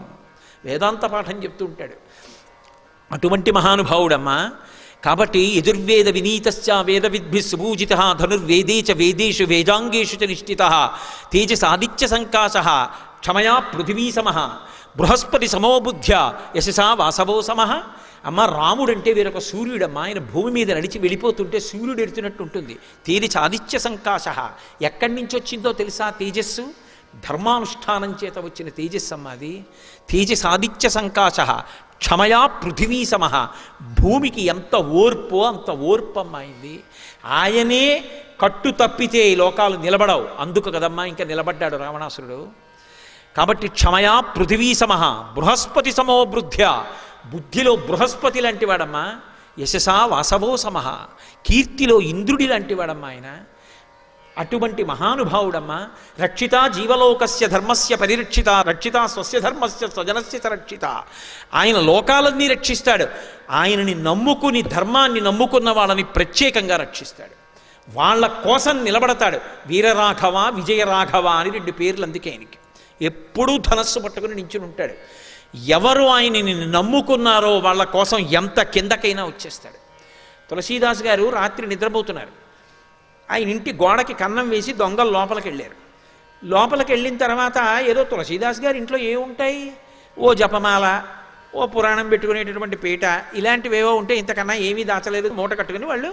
వేదాంత పాఠం చెప్తూ ఉంటాడు. అటువంటి మహానుభావుడమ్మా. కాబట్టి యజుర్వేద వినీతశ్చ వేద విద్భి సుపూజిత ధనుర్వేదే చ వేదేషు వేదాంగేషు చ నిష్ఠిత తేజసాదిత్య సంకాశ క్షమయా పృథివీ సమః బృహస్పతి సమోబుద్ధ్య యశసా వాసవో సమః. అమ్మ రాముడంటే వీరొక సూర్యుడమ్మ. ఆయన భూమి మీద నడిచి వెళ్ళిపోతుంటే సూర్యుడు ఎడుతున్నట్టు ఉంటుంది. తేజసాదిత్య సంకాశ. ఎక్కడి నుంచి వచ్చిందో తెలుసా తేజస్సు? ధర్మానుష్ఠానం చేత వచ్చిన తేజస్సు అమ్మ అది. తేజసాదిత్య సంకాశ క్షమయా పృథివీ సమః. భూమికి ఎంత ఓర్పో అంత ఓర్పమ్మ అయింది. ఆయనే కట్టు తప్పితే ఈ లోకాలు నిలబడవు. అందుకు కదమ్మా ఇంకా నిలబడ్డాడు రావణాసురుడు. కాబట్టి క్షమయా పృథివీ సమః బృహస్పతి సమో బుద్ధ్య. బుద్ధిలో బృహస్పతి లాంటి వాడమ్మా. యశసా వాసవో సమః. కీర్తిలో ఇంద్రుడి లాంటి వాడమ్మా ఆయన. అటువంటి మహానుభావుడమ్మా. రక్షిత జీవలోకస్య ధర్మస్య పరిరక్షిత రక్షిత స్వస్య ధర్మస్య స్వజనస్య రక్షిత. ఆయన లోకాలన్నీ రక్షిస్తాడు. ఆయనని నమ్ముకుని ధర్మాన్ని నమ్ముకున్న వాళ్ళని ప్రత్యేకంగా రక్షిస్తాడు. వాళ్ళ కోసం నిలబడతాడు. వీరరాఘవ విజయరాఘవ అని 2 పేర్లు అందుకే ఆయనకి. ఎప్పుడూ ధనస్సు పట్టుకుని నించుని ఉంటాడు. ఎవరు ఆయనని నమ్ముకున్నారో వాళ్ళ కోసం ఎంత కిందకైనా వచ్చేస్తాడు. తులసీదాస్ గారు రాత్రి నిద్రపోతున్నారు. ఆయన ఇంటి గోడకి కన్నం వేసి దొంగలు లోపలికి వెళ్ళారు. లోపలికి వెళ్ళిన తర్వాత ఏదో తులసీదాస్ గారి ఇంట్లో ఏముంటాయి, ఓ జపమాల, ఓ పురాణం పెట్టుకునేటటువంటి పీట, ఇలాంటివేవో ఉంటే ఇంతకన్నా ఏమీ దాచలేదు. మూట కట్టుకుని వాళ్ళు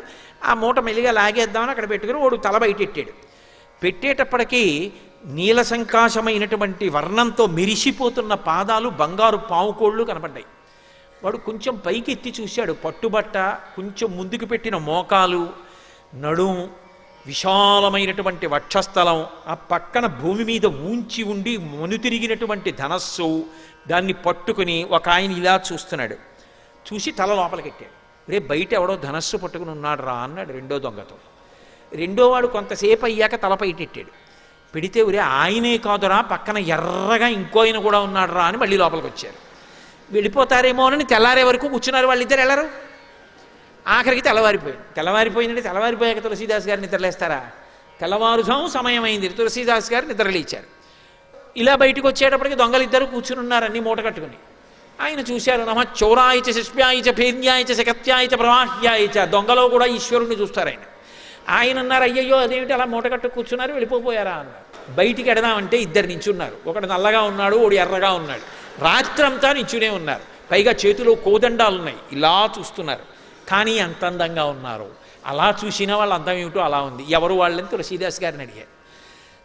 ఆ మూట మెల్లిగా లాగేద్దామని అక్కడ పెట్టుకుని వాడు తల బయటెట్టాడు. పెట్టేటప్పటికీ నీల సంకాశమైనటువంటి వర్ణంతో మెరిసిపోతున్న పాదాలు, బంగారు పావుకోళ్ళు కనపడ్డాయి. వాడు కొంచెం పైకి ఎత్తి చూశాడు. పట్టుబట్ట, కొంచెం ముందుకు పెట్టిన మోకాలు, నడుం, విశాలమైనటువంటి వక్షస్థలం, ఆ పక్కన భూమి మీద ఊంచి ఉండి మనుతిరిగినటువంటి ధనస్సు, దాన్ని పట్టుకుని ఒక ఆయన ఇలా చూస్తున్నాడు. చూసి తల లోపలికెట్టాడు. రే బయట ఎవడో ధనస్సు పట్టుకుని ఉన్నాడు రా అన్నాడు రెండో దొంగతో. రెండోవాడు కొంతసేపు అయ్యాక తల పైటెట్టాడు. పెడితే ఊరే ఆయనే కాదురా, పక్కన ఎర్రగా ఇంకో ఆయన కూడా ఉన్నాడు రా అని మళ్ళీ లోపలికి వచ్చారు. వెళ్ళిపోతారేమో అని తెల్లారే వరకు కూర్చున్నారు. వాళ్ళిద్దరు వెళ్ళరు. ఆఖరికి తెల్లవారిపోయింది. తెల్లవారిపోయాక తులసీదాస్ గారు నిద్రలేస్తారా? తెల్లవారుజాము సమయం అయింది. తులసీదాస్ గారు నిద్రలేచారు. ఇలా బయటకు వచ్చేటప్పటికి దొంగలు ఇద్దరు కూర్చుని ఉన్నారు అన్ని మూట కట్టుకుని. ఆయన చూశారు. నమ చౌరాయిచ శిష్ప్యాయిచ ఫేర్యాయిచ శకత్యాయిచ ప్రవాహ్యాయిచ. దొంగలో కూడా ఈశ్వరుణ్ణి చూస్తారు ఆయన. ఆయన అన్నారు, అయ్యయ్యో అదేమిటి అలా మూటగట్టు కూర్చున్నారు, వెళ్ళిపోయారా అన్నారు. బయటికి ఎడదామంటే ఇద్దరు నించున్నారు. ఒకడు నల్లగా ఉన్నాడు, ఒకడు ఎర్రగా ఉన్నాడు. రాత్రంతా నించునే ఉన్నారు. పైగా చేతిలో కోదండాలు ఉన్నాయి. ఇలా చూస్తున్నారు. కానీ ఎంత అందంగా ఉన్నారు. అలా చూసిన వాళ్ళ అందం ఏమిటో అలా ఉంది. ఎవరు వాళ్ళని తులసీదాస్ గారిని అడిగారు.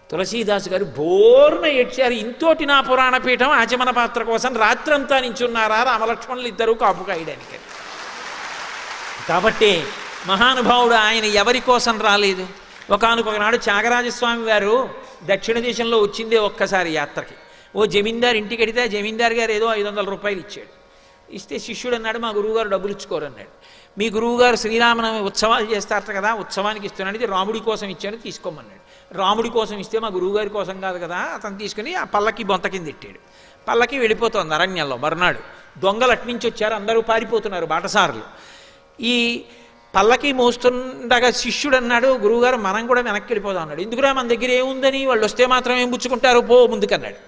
తులసీదాస్ గారు బోర్న ఏడ్చారు. ఇంతోటి నా పురాణ పీఠం ఆచమన పాత్ర కోసం రాత్రంతా నించున్నారా రామలక్ష్మణులు ఇద్దరూ కాపు కాయడానికి. కాబట్టి మహానుభావుడు ఆయన ఎవరి కోసం రాలేదు. ఒకానొకనాడు త్యాగరాజస్వామి వారు దక్షిణ దేశంలో వచ్చిందే ఒక్కసారి యాత్రకి. ఓ జమీందారు ఇంటికి వెడితే జమీందారు గారు ఏదో 500 రూపాయలు ఇచ్చాడు. ఇస్తే శిష్యుడు అన్నాడు, మా గురువుగారు డబ్బులు ఇచ్చుకోరు అన్నాడు. మీ గురువుగారు శ్రీరామనవమి ఉత్సవాలు చేస్తారట కదా, ఉత్సవానికి ఇస్తున్నాడు, ఇది రాముడి కోసం ఇచ్చాను తీసుకోమన్నాడు. రాముడి కోసం ఇస్తే మా గురువుగారి కోసం కాదు కదా, అతను తీసుకుని ఆ పల్లకి బొంత కింద ఎట్టాడు. పల్లకి వెళ్ళిపోతుంది అరణ్యంలో. మరునాడు దొంగలు అట్నుంచి వచ్చారు, అందరూ పారిపోతున్నారు బాటసారులు. ఈ పల్లకి మోస్తుండగా శిష్యుడు అన్నాడు, గురువుగారు మనం కూడా వెనక్కి వెళ్ళిపోదాం అన్నాడు. ఎందుకురా మన దగ్గర ఏముందని, వాళ్ళు వస్తే మాత్రం ఏం పుచ్చుకుంటారు, పో ముందుకన్నాడు.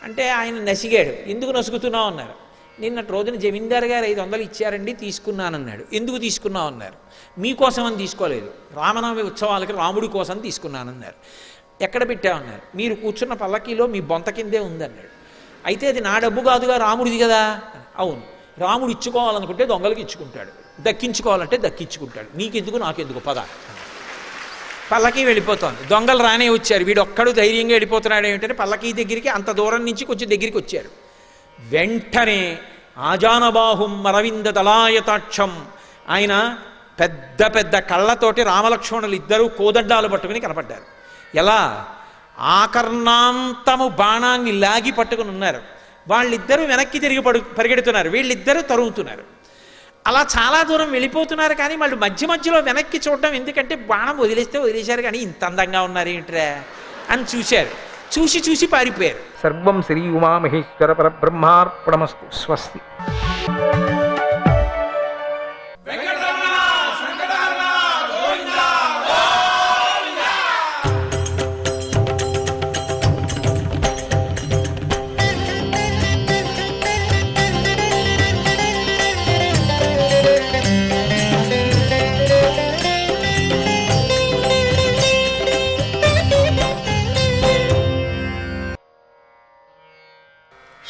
అంటే ఆయన నసిగాడు. ఎందుకు నసుగుతున్నావు అన్నారు. నిన్నటి రోజున జమీందారు గారు 500 ఇచ్చారండి, తీసుకున్నానన్నాడు. ఎందుకు తీసుకున్నావు అన్నారు. మీకోసమని తీసుకోలేదు, రామనవమి ఉత్సవాలకి రాముడి కోసం తీసుకున్నానన్నారు. ఎక్కడ పెట్టామన్నారు. మీరు కూర్చున్న పల్లకీలో మీ బొంత కిందే ఉందన్నాడు. అయితే అది నా డబ్బు కాదుగా, రాముడిది కదా. అవును, రాముడు ఇచ్చుకోవాలనుకుంటే దొంగలకి ఇచ్చుకుంటాడు, దక్కించుకోవాలంటే దక్కించుకుంటాడు, నీకెందుకు నాకెందుకు పద. పల్లకీ వెళ్ళిపోతోంది. దొంగలు రానే వచ్చారు. వీడు ఒక్కడు ధైర్యంగా వెళ్ళిపోతున్నాడు. ఏమిటంటే పల్లకీ దగ్గరికి అంత దూరం నుంచి కొంచెం దగ్గరికి వచ్చారు. వెంటనే ఆజానబాహుం అరవింద దళాయతాక్షం, ఆయన పెద్ద పెద్ద కళ్ళతోటి రామలక్ష్మణులు ఇద్దరూ కోదండాలు పట్టుకుని కనపడ్డారు. ఎలా? ఆకర్ణాంతము బాణాన్ని లాగి పట్టుకుని ఉన్నారు. వాళ్ళిద్దరూ వెనక్కి తిరిగి పరిగెడుతున్నారు, వీళ్ళిద్దరూ తరుగుతున్నారు. అలా చాలా దూరం వెళ్ళిపోతున్నారు. కానీ వాళ్ళు మధ్య మధ్యలో వెనక్కి చూడడం, ఎందుకంటే బాణం వదిలేస్తే వదిలేశారు కానీ ఇంత అందంగా ఉన్నారు ఏంట్రా అని చూశారు. చూసి చూసి పారిపోయారు. సర్వం శ్రీ ఉమామహేశ్వర పరబ్రహ్మార్పణమస్తు. స్వస్తి.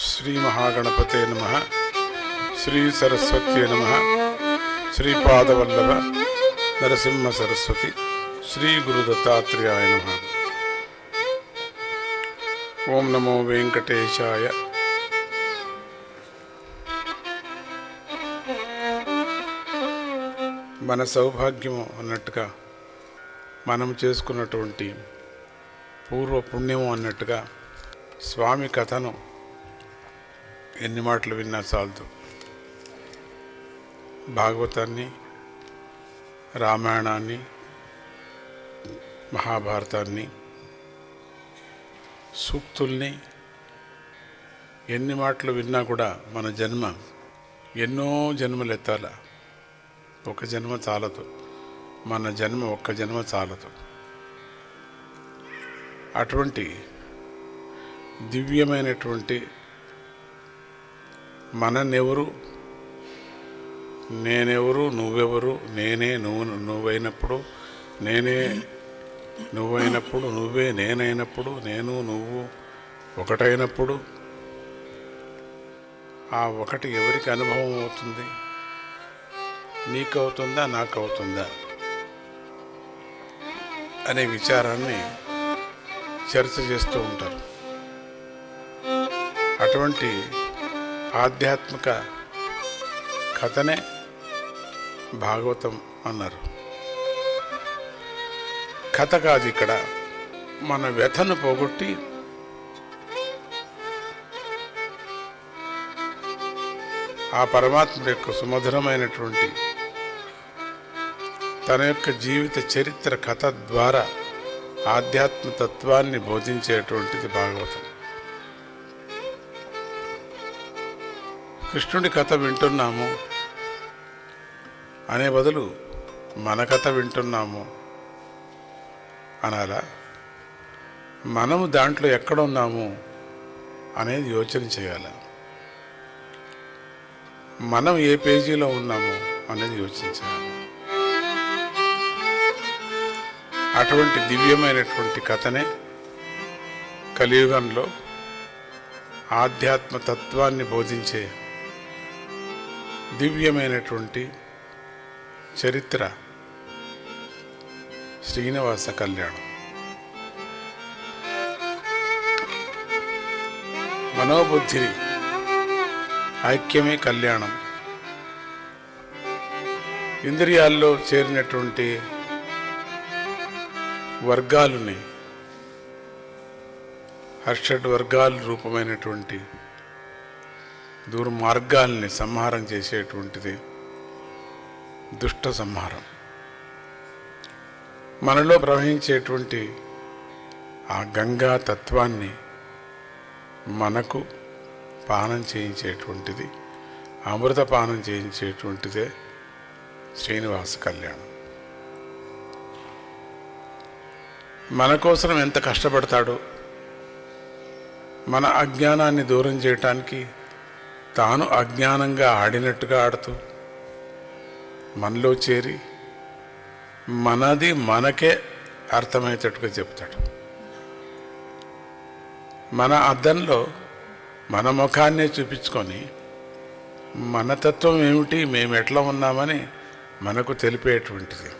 శ్రీ మహాగణపతే నమః. శ్రీ సరస్వత్యే నమః. శ్రీపాదవల్లభ నరసింహ సరస్వతి. శ్రీ గురు దత్తాత్రేయాయ నమః. ఓం నమో వెంకటేశాయ. మన సౌభాగ్యము అన్నట్టుగా, మనం చేసుకున్నటువంటి పూర్వ పుణ్యము అన్నట్టుగా స్వామి కథను ఎన్ని మాటలు విన్నా చాలదు. భాగవతాన్ని, రామాయణాన్ని, మహాభారతాన్ని, సూక్తుల్ని ఎన్ని మాటలు విన్నా కూడా మన జన్మ ఎన్నో జన్మలు ఎత్తాల. ఒక జన్మ చాలదు. మన జన్మ ఒక్క జన్మ చాలదు. అటువంటి దివ్యమైనటువంటి మననెవరు, నేనెవరు, నువ్వెవరు, నేనే నువ్వైనప్పుడు, నేనే నువ్వైనప్పుడు, నువ్వే నేనైనప్పుడు, నేను నువ్వు ఒకటైనప్పుడు ఆ ఒకటి ఎవరికి అనుభవం అవుతుంది? నీకు అవుతుందా, నాకు అవుతుందా అనే విచారాన్ని చర్చ చేస్తూ ఉంటారు. అటువంటి ఆధ్యాత్మిక కథనే భాగవతం అన్నారు. కథ కాదు ఇక్కడ. మన వ్యథను పోగొట్టి ఆ పరమాత్మ యొక్క సుమధురమైనటువంటి తన యొక్క జీవిత చరిత్ర కథ ద్వారా ఆధ్యాత్మ తత్వాన్ని బోధించేటువంటిది భాగవతం. కృష్ణుడి కథ వింటున్నాము అనే బదులు మన కథ వింటున్నాము అనాలా? మనము దాంట్లో ఎక్కడున్నాము అనేది యోచన చేయాలి. మనం ఏ పేజీలో ఉన్నాము అనేది యోచించాలి. అటువంటి దివ్యమైనటువంటి కథనే కలియుగంలో ఆధ్యాత్మ తత్వాన్ని బోధించే దివ్యమైనటువంటి చరిత్ర శ్రీనివాస కళ్యాణం. మనోబుద్ధి ఐక్యమే కళ్యాణం. ఇంద్రియాల్లో చేరినటువంటి వర్గాలని, హర్షడ్ వర్గాల రూపమైనటువంటి దుర్మార్గాల్ని సంహారం చేసేటువంటిది దుష్ట సంహారం. మనలో ప్రవహించేటువంటి ఆ గంగా తత్వాన్ని మనకు పానం చేయించేటువంటిది, అమృత పానం చేయించేటువంటిదే శ్రీనివాస కళ్యాణం. మన కోసం ఎంత కష్టపడతాడో, మన అజ్ఞానాన్ని దూరం చేయటానికి తాను అజ్ఞానంగా ఆడినట్టుగా ఆడుతూ మనలో చేరి మనది మనకే అర్థమయ్యేటట్టుగా చెప్తాడు. మన అద్దంలో మన ముఖాన్నే చూపించుకొని మన తత్వం ఏమిటి, మేము ఎట్లా ఉన్నామని మనకు తెలిపేటువంటిది.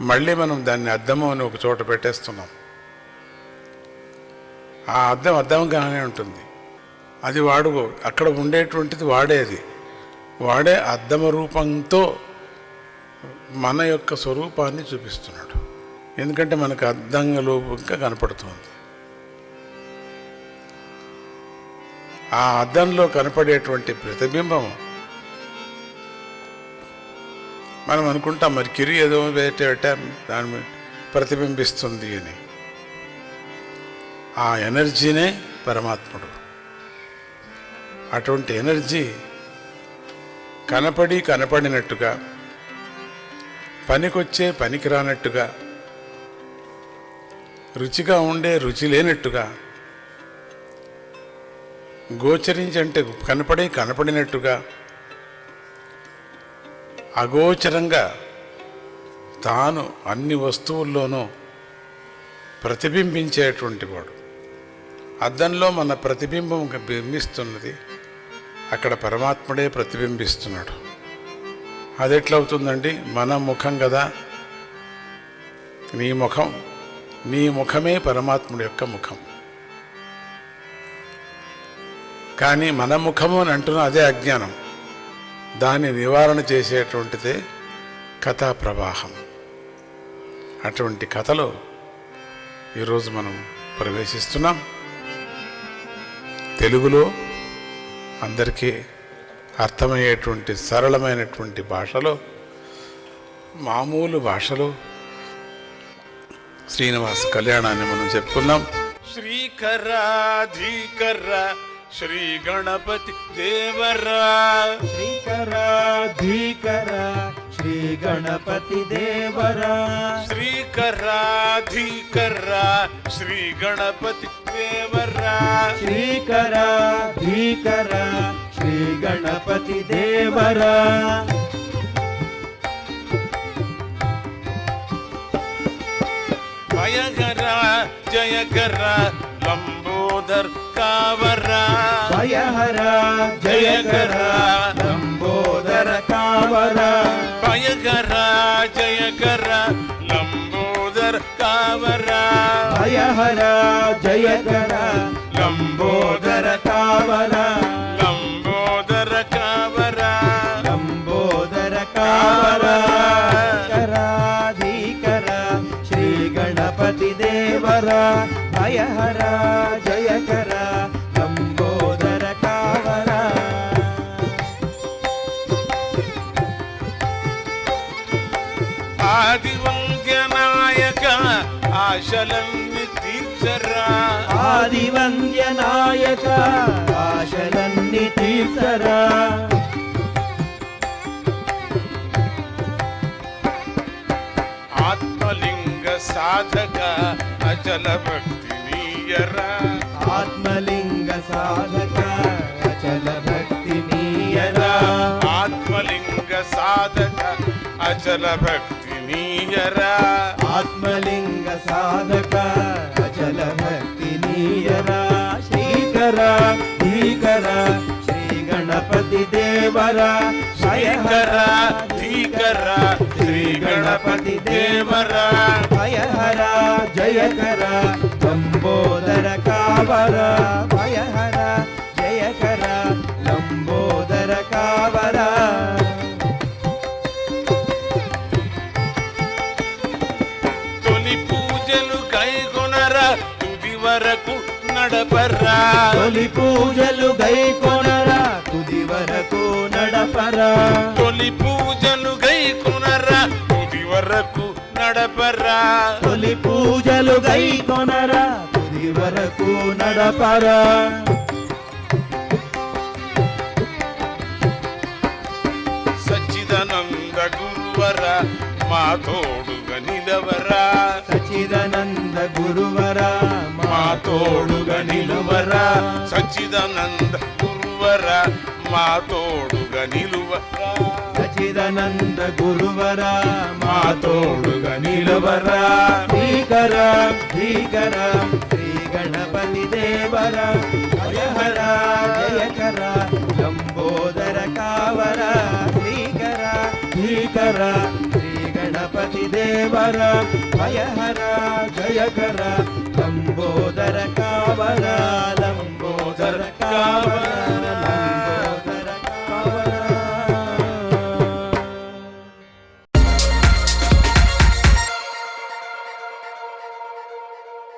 మళ్ళీ మనం దాన్ని అద్దము అని ఒక చోట పెట్టేస్తున్నాం. ఆ అద్దం అద్దంగానే ఉంటుంది. అది వాడు అక్కడ ఉండేటువంటిది వాడేది. వాడే అద్దమ రూపంతో మన యొక్క స్వరూపాన్ని చూపిస్తున్నాడు. ఎందుకంటే మనకు అద్దంగా రూపంగా కనపడుతుంది. ఆ అద్దంలో కనపడేటువంటి ప్రతిబింబం మనం అనుకుంటాం మరి కిరి ఏదో పెట్టా దాని ప్రతిబింబిస్తుంది అని. ఆ ఎనర్జీనే పరమాత్ముడు. అటువంటి ఎనర్జీ కనపడినట్టుగా, పనికొచ్చే పనికి రానట్టుగా, రుచిగా ఉండే రుచి లేనట్టుగా, గోచరించంటే కనపడినట్టుగా, అగోచరంగా తాను అన్ని వస్తువుల్లోనూ ప్రతిబింబించేటువంటి వాడు. అద్దంలో మన ప్రతిబింబం బింబిస్తున్నది, అక్కడ పరమాత్ముడే ప్రతిబింబిస్తున్నాడు. అది ఎట్లవుతుందండి? మన ముఖం కదా, నీ ముఖమే పరమాత్ముడి యొక్క ముఖం. కానీ మన ముఖము అని అంటున్న అదే అజ్ఞానం. దాన్ని నివారణ చేసేటువంటిదే కథా ప్రవాహం. అటువంటి కథలో ఈరోజు మనం ప్రవేశిస్తున్నాం. తెలుగులో అందరికీ అర్థమయ్యేటువంటి సరళమైనటువంటి భాషలో, మామూలు భాషలో శ్రీనివాస కళ్యాణాన్ని మనం చెప్పుకున్నాం. శ్రీకరాధీకర శ్రీ గణపతి దేవరా, శ్రీకరాధీకర శ్రీ గణపతి దేవరా, శ్రీకరాధీకర శ్రీ గణపతి దేవరా, శ్రీకరాధీకర శ్రీ గణపతి దేవరా. భయకర జయకర లంబోదర్ కావరా, భయహర జయకర లంబోదర కావరా, భయకర జయకర లంబోదర్ కావరా, భయహర జయకర లంబోదర కావరా, లంబోదర కావరా, లంబోదర కావరా. కరాధీకర శ్రీ గణపతి దేవరా, భయహర జయకర లంబోదర కావరా. ఆదివంద్యనాయక ఆశలన్నీ తీర్చరా, ఆదివంద్యనాయక ఆశలన్నీ తీర్చరా, ఆత్మలింగ సాధక అచల భక్తి నీయరా, ఆత్మలింగ సాధక అచల భక్తి నీయరా, ఆత్మలింగ సాధక అచల భక్తి నీయరా, నీయరా ఆత్మలింగ సాధక అచల భక్తి నీయరా శ్రీకర ధీకర శ్రీ గణపతి దేవరా శ్రీకర ధీకర శ్రీ గణపతి దేవరా భయహర జయకర లంబోదర కావర భయహర జయకర లంబోదర కావర తొలి పూజలు కైకొనరా తుది వరకు నడపరా తొలి పూజలు గైకొనరా తుది వరకు నడపరా తొలి పూజలు గైకొనరా తుది వరకు నడపరా తొలి పూజలు గైకొనరా తుది వరకు నడపరా సచ్చిదానంద గురువర మా తోడుగా నిలవరా సచిదానంద గురువర మా తోడుగా నిలువరా సచ్చిదానంద గురువర మా తోడుగా నిలువరా సచిదానంద గురువర మా తోడుగా నిలువరా శ్రీకర ధీకర శ్రీ గణపతి దేవర భయహర జయకర లంబోదర కావర శ్రీకర ధీకర శ్రీ గణపతి దేవర భయహర జయకర లంబోదర కావర లంబోదర కావర